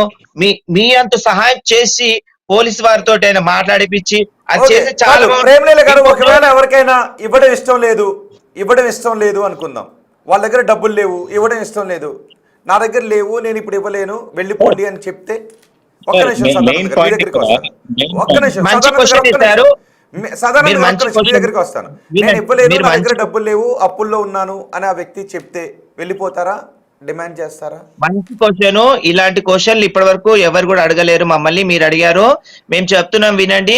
మీ అంత సహాయం చేసి పోలీసు వారితో మాట్లాడిపించి అది చేస్తే చాలా ప్రేమలేల గారు, ఒకవేళ ఎవరికైనా ఇవ్వడం ఇష్టం లేదు అనుకుందాం, వాళ్ళ దగ్గర డబ్బులు లేవు, ఇవ్వడం ఇష్టం లేదు, నా దగ్గర లేవు, నేను ఇప్పుడు ఇవ్వలేను, వెళ్ళిపోండి అని చెప్తే, ఒక్క నిమిషం మీ దగ్గరికి వస్తాను, నేను ఇవ్వలేదు, నా దగ్గర డబ్బులు లేవు, అప్పుల్లో ఉన్నాను అని ఆ వ్యక్తి చెప్తే వెళ్ళిపోతారా, డిమాండ్ చేస్తారా? మంచి క్వశ్చన్. ఇలాంటి క్వశ్చన్లు ఇప్పటి వరకు ఎవరు కూడా అడగలేరు మమ్మల్ని. మీరు అడిగారు, మేము చెప్తున్నాం వినండి.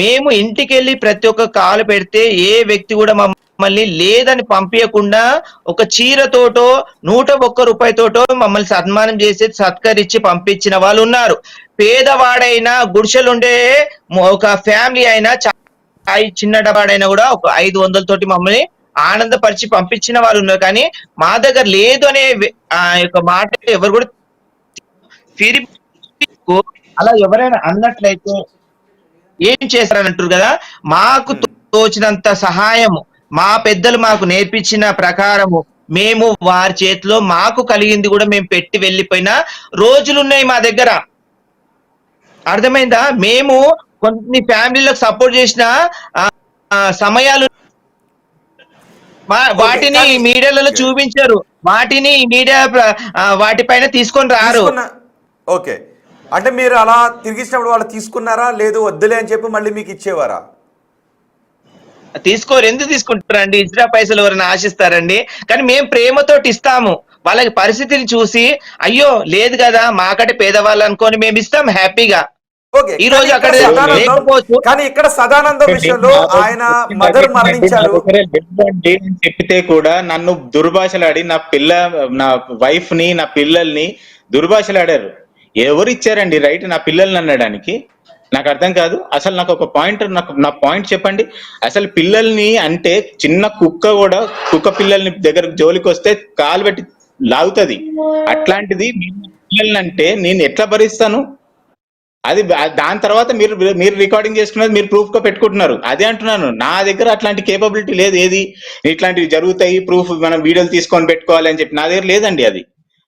మేము ఇంటికి వెళ్ళి ప్రతి ఒక్క కాలు పెడితే ఏ వ్యక్తి కూడా మమ్మల్ని లేదని పంపించకుండా ఒక చీరతోటో 101 రూపాయతోటో మమ్మల్ని సన్మానం చేసి సత్కరించి పంపించిన వాళ్ళు ఉన్నారు. పేదవాడైనా గుడిసెలుండే ఒక ఫ్యామిలీ అయినా చిన్న డబాడైనా కూడా ఒక 500 తోటి మమ్మల్ని ఆనందపరిచి పంపించిన వాళ్ళు ఉన్నారు. కానీ మా దగ్గర లేదు అనే ఆ యొక్క మాట ఎవరు కూడా తిరిగి అలా ఎవరైనా అన్నట్లయితే ఏం చేస్తారని అంటారు కదా, మాకు తోచినంత సహాయము మా పెద్దలు మాకు నేర్పించిన ప్రకారము మేము వారి చేతిలో మాకు కలిగింది కూడా మేము పెట్టి వెళ్ళిపోయిన రోజులున్నాయి మా దగ్గర. అర్థమైందా? మేము కొన్ని ఫ్యామిలీలకు సపోర్ట్ చేసిన సమయాలు వాటిని మీడియాలలో చూపించారు, వాటిని మీడియా వాటిపైన తీసుకొని రారు. ఓకే, అంటే మీరు అలా తిరిగిచ్చినప్పుడు వాళ్ళు తీసుకున్నారా, లేదు వద్దులే అని చెప్పి మళ్ళీ మీకు ఇచ్చేవారా? తీసుకోరు. ఎందుకు తీసుకుంటారండి? ఇజ్రా పైసలు ఎవరైనా ఆశిస్తారండి? కానీ మేము ప్రేమతోటి ఇస్తాము. వాళ్ళకి పరిస్థితిని చూసి అయ్యో లేదు కదా మాకంటే పేదవాళ్ళు అనుకొని మేము ఇస్తాం హ్యాపీగా. ఈ రోజు అక్కడ కానీ ఇక్కడ సదానందం విషయంలో ఆయన మదర్ మరణించారు చెప్పితే కూడా నన్ను దుర్భాషలాడి నా వైఫ్ ని నా పిల్లల్ని దుర్భాషలాడారు. ఎవరు ఇచ్చారండి రైట్ నా పిల్లల్ని అనడానికి? నాకు అర్థం కాదు. అసలు నాకు ఒక పాయింట్, నా పాయింట్ చెప్పండి. అసలు పిల్లల్ని అంటే చిన్న కుక్క పిల్లల్ని దగ్గర జోలికి వస్తే కాలు పెట్టి లాగుతుంది. అట్లాంటిది పిల్లల్ని అంటే నేను ఎట్లా భరిస్తాను? అది దాని తర్వాత మీరు రికార్డింగ్ చేసుకున్నది మీరు ప్రూఫ్ గా పెట్టుకుంటున్నారు. అదే అంటున్నాను, నా దగ్గర అట్లాంటి కేపబిలిటీ లేదు. ఏది ఇట్లాంటివి జరుగుతాయి ప్రూఫ్ మనం వీడియోలు తీసుకొని పెట్టుకోవాలి అని చెప్పి నా దగ్గర లేదండి అది.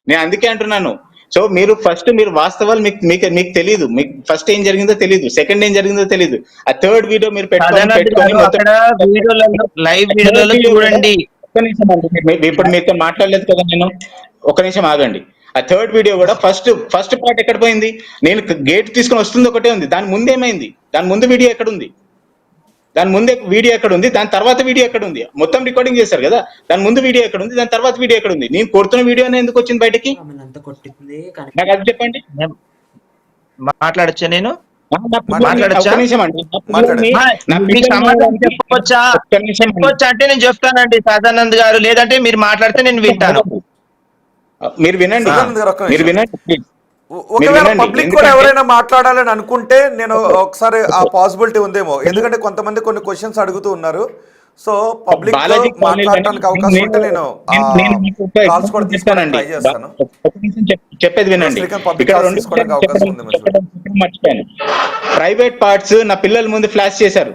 నేను అందుకే అంటున్నాను. సో మీరు వాస్తవాలు మీకు తెలియదు. మీకు ఫస్ట్ ఏం జరిగిందో తెలియదు, సెకండ్ ఏం జరిగిందో తెలియదు, ఆ థర్డ్ వీడియో మీరు పెట్టుకొని చూడండి. ఇప్పుడు మీతో మాట్లాడలేదు కదా నేను, ఒక నిమిషం ఆగండి. ఆ థర్డ్ వీడియో కూడా ఫస్ట్ పార్ట్ ఎక్కడ పోయింది? నేను గేట్ తీసుకొని వస్తుంది ఒకటే ఉంది, దాని ముందు ఏమైంది? దాని ముందు వీడియో ఎక్కడ ఉంది? దాని ముందే వీడియో ఎక్కడ ఉంది? దాని తర్వాత వీడియో ఎక్కడ ఉంది? మొత్తం రికార్డింగ్ చేశారు కదా, దాని ముందు వీడియో ఎక్కడ ఉంది? దాని తర్వాత వీడియో ఎక్కడ ఉంది? నేను కొడుతున్న వీడియో ఎందుకు వచ్చింది బయటకి? నాకు అది చెప్పండి. మాట్లాడచ్చా? నేను చెప్పొచ్చా అంటే నేను చెప్తానండి సదానంద్ గారు, లేదంటే మీరు మాట్లాడితే నేను వింటాను. మీరు వినండి. ఒకవేళ పబ్లిక్ కూడా ఎవరైనా మాట్లాడాలని అనుకుంటే నేను ఒకసారి ఆ పాసిబిలిటీ ఉందేమో, ఎందుకంటే కొంతమంది కొన్ని క్వశ్చన్స్ అడుగుతూ ఉన్నారు. సో పబ్లిక్ మాట్లాడడానికి అవకాశం ఉంటే నేను కాల్స్ కూడా తీసుకోవడానికి ట్రై చేస్తాను. చెప్పేది వినండి. మర్చిపోయాను, ప్రైవేట్ పార్ట్స్ నా పిల్లల ముందు ఫ్లాష్ చేశారు.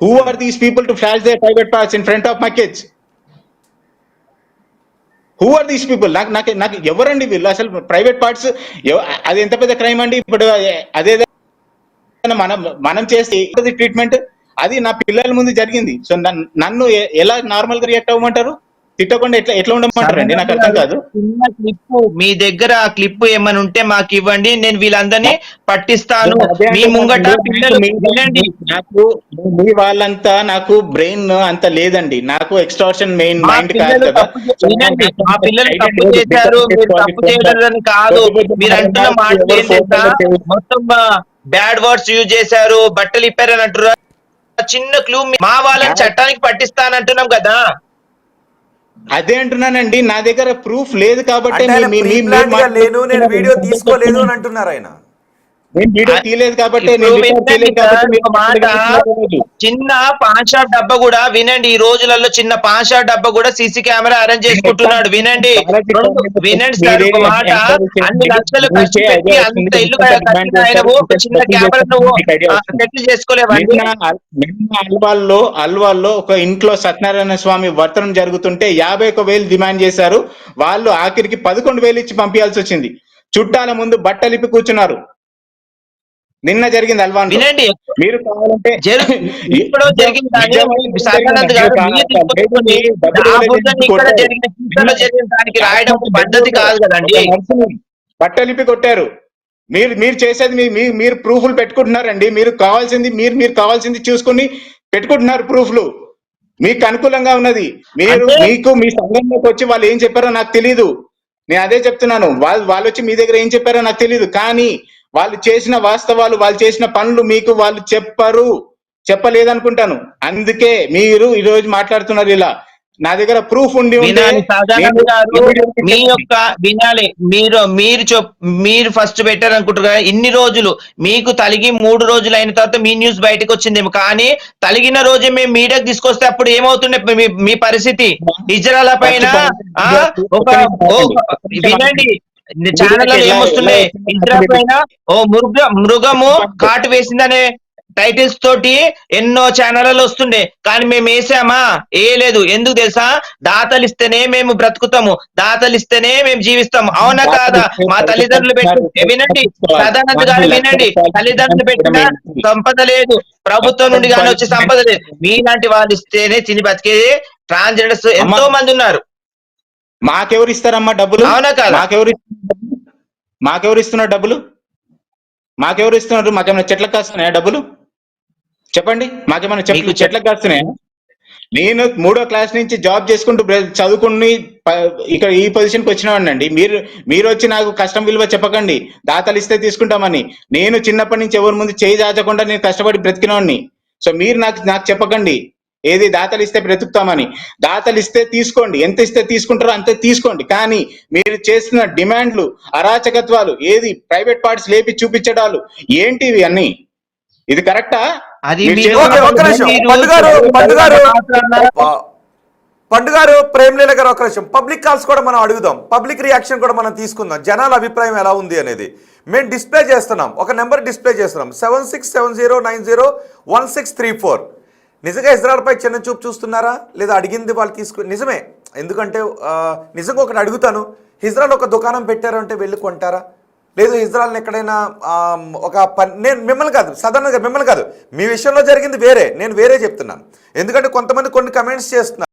Who are these people to flash their private parts in front of my kids? Who are these people? నాకు ఎవరండి వీళ్ళు? అసలు ప్రైవేట్ పార్ట్స్ అది ఎంత పెద్ద క్రైమ్ అండి? ఇప్పుడు అదే మనం చేస్తే ట్రీట్మెంట్ అది నా పిల్లల ముందు జరిగింది. సో నన్ను ఎలా నార్మల్ గా రియాక్ట్ అవ్వమంటారు? తిట్టకుండా ఎట్లా ఎట్లా ఉండమంటారండి? నాకు అర్థం కాదు. చిన్న క్లిప్ మీ దగ్గర, ఆ క్లిప్ ఏమైనా ఉంటే మాకు ఇవ్వండి, నేను వీళ్ళందరినీ పట్టిస్తాను. అదే మీ అంటున్నానండి. ముంగట పిల్లలు వినండి. నాకు మీ వాళ్ళంతా నాకు బ్రెయిన్ అంత లేదండి. నాకు ఎక్స్ట్రాషన్ మెయిన్ మా మైండ్ కాదు పిల్లలు కదా. తప్పు వినండి, మా పిల్లలు తప్పు చేశారు, మీరు తప్పు చేయలేదని కాదు. మీరు అంటున్న మాటలు ఏం తెలుసా, మొత్తం బ్యాడ్ వర్డ్స్ యూజ్ చేశారు, బట్టలు ఇప్పారని అంటున్నారు. చిన్న క్లూ, మా వాళ్ళని చట్టానికి పట్టిస్తానంటున్నాం కదా. అదే అంటున్నానండి, నా దగ్గర ప్రూఫ్ లేదు కాబట్టి అంటే ఆయన ప్రీ ప్లాన్డ్ గా లేను, నేను వీడియో తీసుకోలేదు అని అంటున్నారు ఆయన. నేను వీడియో తీయలేదు కాబట్టి, ఇప్పుడు నేను రికార్డ్ వినండి చేయలేదు సార్, కాబట్టి ఒక మాట, చిన్న పాన్ షాప్ డబ్బా కూడా వినండి, ఈ రోజులలో చిన్న పాన్ షాప్ డబ్బా కూడా సీసీ కెమెరా అరేంజ్ చేసుకుంటున్నాడు. వినండి వినండి సార్, ఒక మాట, అన్ని లక్షలు ఖర్చు పెట్టి అంత ఇల్లు కట్టిన ఆయన ఒక చిన్న కెమెరా నువ్వు సెటిల్ చేసుకోలేవండి. నిన్న అల్వాల్లో ఒక ఇంట్లో సత్యనారాయణ స్వామి వర్తనం జరుగుతుంటే 51,000 డిమాండ్ చేశారు. వాళ్ళు ఆఖరికి 11,000 ఇచ్చి పంపించాల్సి వచ్చింది. చుట్టాల ముందు బట్టలిప్పి కూర్చున్నారు. నిన్న జరిగింది అల్వాన్. వినండి, మీరు కావాలంటే ఇప్పుడు జరిగింది కానీ సదానంద్ గారు మీరు తీసుకొచ్చుకొని ఆ బుద్ధని ఇక్కడ జరిగిన ఫ్యూచర్ లో జరిగిన దానికి రాయడం పద్ధతి కాదు కదండి. బట్టలిప్పి కొట్టారు. మీరు చేసేది మీరు ప్రూఫ్లు పెట్టుకుంటున్నారండి. మీరు కావాల్సింది చూసుకుని పెట్టుకుంటున్నారు ప్రూఫ్లు. మీకు అనుకూలంగా ఉన్నది. మీకు మీ సంఘంలోకి వచ్చి వాళ్ళు ఏం చెప్పారో నాకు తెలియదు. నేను అదే చెప్తున్నాను. వాళ్ళు వచ్చి మీ దగ్గర ఏం చెప్పారో నాకు తెలియదు. కానీ వాళ్ళు చేసిన వాస్తవాలు, వాళ్ళు చేసిన పనులు మీకు వాళ్ళు చెప్పలేదనుకుంటాను. అందుకే మీరు ఈ రోజు మాట్లాడుతున్నారు ఇలా. నా దగ్గర ప్రూఫ్ ఉండి వినాలి సదానంద్ గారు, మీ యొక్క వినాలి, మీరు ఫస్ట్ పెట్టారు అనుకుంటారు. ఇన్ని రోజులు మీకు తలిగి 3 రోజులు అయిన తర్వాత మీ న్యూస్ బయటకు వచ్చిందేమో, కానీ తలిగిన రోజే మేము మీడియాకి తీసుకొస్తే అప్పుడు ఏమవుతుండే మీ పరిస్థితి? ఇజ్రాయల్ పైన వినండి, ఛానల్లో ఏమొస్తుండే, ఇజ్రాయల్ పైన మృగము కాటు వేసిందనే టైటిల్స్ తోటి ఎన్నో ఛానళ్ళలో వస్తుండే. కానీ మేము వేసామా? లేదు. ఎందుకు తెలుసా? దాతలు ఇస్తేనే మేము బ్రతుకుతాము, దాతలు ఇస్తేనే మేము జీవిస్తాము. అవునా కాదా? మా తల్లిదండ్రులు పెట్టి వినండి సదానంద్ గారు, వినండి, తల్లిదండ్రులు పెట్టిన సంపద లేదు, ప్రభుత్వం నుండి కానీ వచ్చే సంపద లేదు. మీలాంటి వాళ్ళు ఇస్తేనే తిని బతికే ట్రాన్స్జెండర్స్ ఎంతో మంది ఉన్నారు. మాకెవరు ఇస్తారమ్మా డబ్బులు? అవునా కాదా? మాకెవరు ఇస్తున్నారు డబ్బులు? మాకెవరు ఇస్తున్నారు? మాకేమైనా చెట్లకు కాస్తున్నాయా డబ్బులు? చెప్పండి. మాకేమైనా చెట్లకు కాస్తున్నాయా? నేను 3వ క్లాస్ నుంచి జాబ్ చేసుకుంటూ చదువుకుని ఇక్కడ ఈ పొజిషన్కి వచ్చినవాడిని అండి. మీరు వచ్చి నాకు కష్టం విలువ చెప్పకండి. దాతలు ఇస్తే తీసుకుంటామని. నేను చిన్నప్పటి నుంచి ఎవరి ముందు చేయి దాచకుండా నేను కష్టపడి బ్రతికినవాడిని. సో మీరు నాకు చెప్పకండి ఏది దాతలు ఇస్తే బ్రతుకుతామని. దాతలు ఇస్తే తీసుకోండి, ఎంత ఇస్తే తీసుకుంటారో అంతే తీసుకోండి. కానీ మీరు చేస్తున్న డిమాండ్లు, అరాచకత్వాలు, ఏది ప్రైవేట్ పార్ట్స్ లేపి చూపించడాలు ఏంటివి అన్ని? ఇది కరెక్టా? పండుగారు, ప్రేమ్లీల గారు, ఒక నిమిషం. పబ్లిక్ కాల్స్ కూడా మనం అడుగుదాం, పబ్లిక్ రియాక్షన్ కూడా మనం తీసుకుందాం. జనాల అభిప్రాయం ఎలా ఉంది అనేది మేము డిస్ప్లే చేస్తున్నాం. ఒక నెంబర్ డిస్ప్లే చేస్తున్నాం, 7670901634. నిజంగా ఇజ్రాయెల్పై చిన్న చూపు చూస్తున్నారా లేదా అడిగింది వాళ్ళు నిజమే. ఎందుకంటే నిజంగా ఒకటి అడుగుతాను, ఇజ్రాయెల్ ఒక దుకాణం పెట్టారంటే వెళ్ళి కొంటారా? లేదు ఇజ్రాయెల్ని ఎక్కడైనా ఒక నేను మిమ్మల్ని కాదు, సాధారణంగా మిమ్మల్ని కాదు, మీ విషయంలో జరిగింది వేరే, నేను వేరే చెప్తున్నాను. ఎందుకంటే కొంతమంది కొన్ని కమెంట్స్ చేస్తున్నారు.